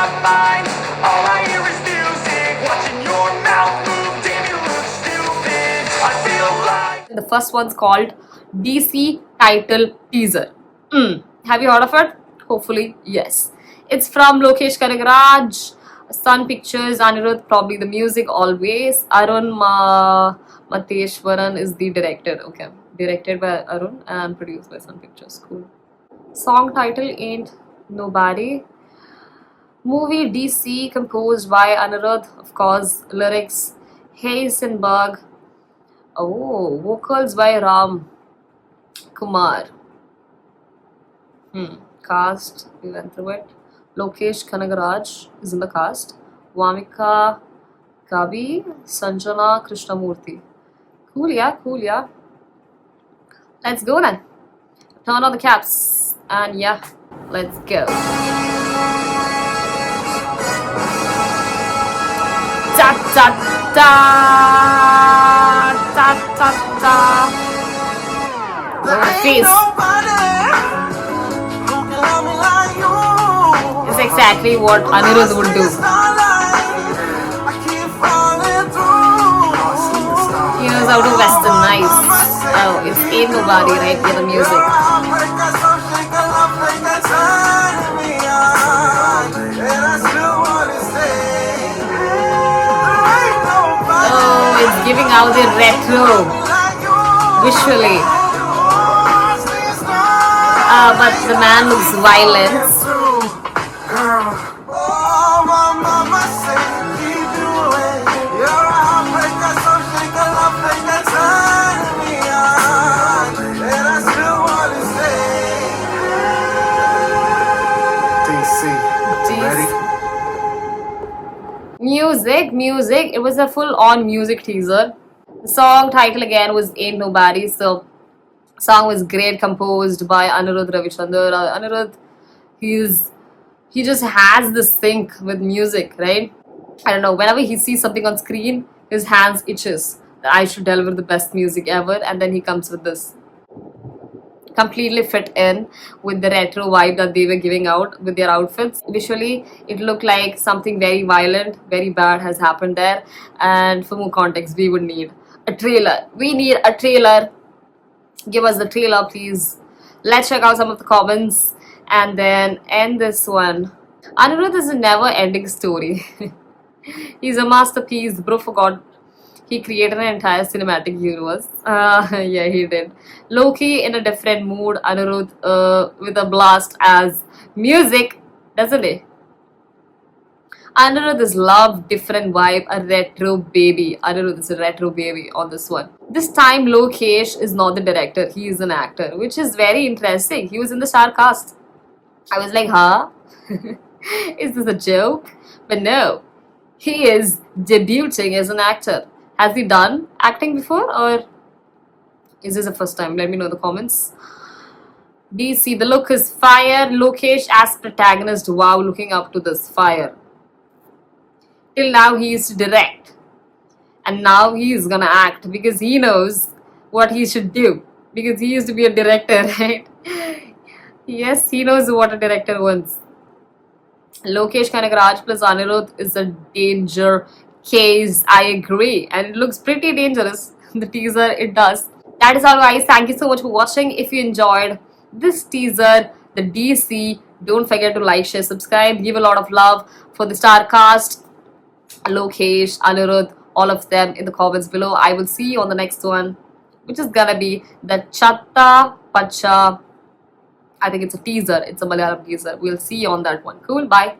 my mind. All I hear is music, watching your mouth move. Damn, you look stupid. I feel like The first one's called DC title teaser. Have you heard of it? Hopefully, yes. It's from Lokesh Kanagaraj, Sun Pictures, Anirudh, probably the music always. Arun Mateshwaran is the director. Okay, directed by Arun and produced by Sun Pictures. Cool. Song title Ain't Nobody. Movie DC composed by Anirudh, of course. Lyrics Heisenberg. Oh, vocals by Ram Kumar. Cast, we went through it. Lokesh Kanagaraj is in the cast. Vamika Kabi, Sanjana Krishnamurthy. Cool, yeah, cool, yeah. Let's go then. Turn on the caps. And yeah, let's go. Da da da da da da. Face. It's exactly what Anirudh would do. He knows how to westernize. Oh, it's Ain't Nobody, right? Yeah, the music. Oh, it's giving out the retro visually. But the man looks violent. Music. It was a full-on music teaser. The song title again was Ain't Nobody. So, song was great, composed by Anirudh Ravichandar. Anirudh, he just has this sync with music, right? I don't know. Whenever he sees something on screen, his hands itches. I should deliver the best music ever, and then he comes with this. Completely fit in with the retro vibe that they were giving out with their outfits. Visually, it looked like something very violent, very bad has happened there. And for more context, we would need a trailer. We need a trailer. Give us the trailer, please. Let's check out some of the comments and then end this one. Anirudh is a never-ending story. He's a masterpiece. Bro forgot he created an entire cinematic universe. Yeah, he did. Loki in a different mood. Anirudh with a blast as music, doesn't he? Anirudh is love, different vibe, a retro baby. Anirudh is a retro baby on this one. This time Lokesh is not the director, he is an actor, which is very interesting. He was in the star cast. I was like, huh? Is this a joke? But no, he is debuting as an actor. Has he done acting before or is this the first time? Let me know in the comments. DC, the look is fire. Lokesh as protagonist. Wow, looking up to this fire. Till now he used to direct. And now he is gonna act because he knows what he should do. Because he used to be a director, right? Yes, he knows what a director wants. Lokesh Kanagaraj plus Anirudh is a danger case. I agree. And it looks pretty dangerous. The teaser, it does. That is all, guys. Thank you so much for watching. If you enjoyed this teaser, the DC, don't forget to like, share, subscribe. Give a lot of love for the star cast. Lokesh, Anirudh, all of them in the comments below. I will see you on the next one, which is gonna be the Chatta Pacha. I think it's a teaser. It's a Malayalam teaser. We'll see you on that one. Cool. Bye.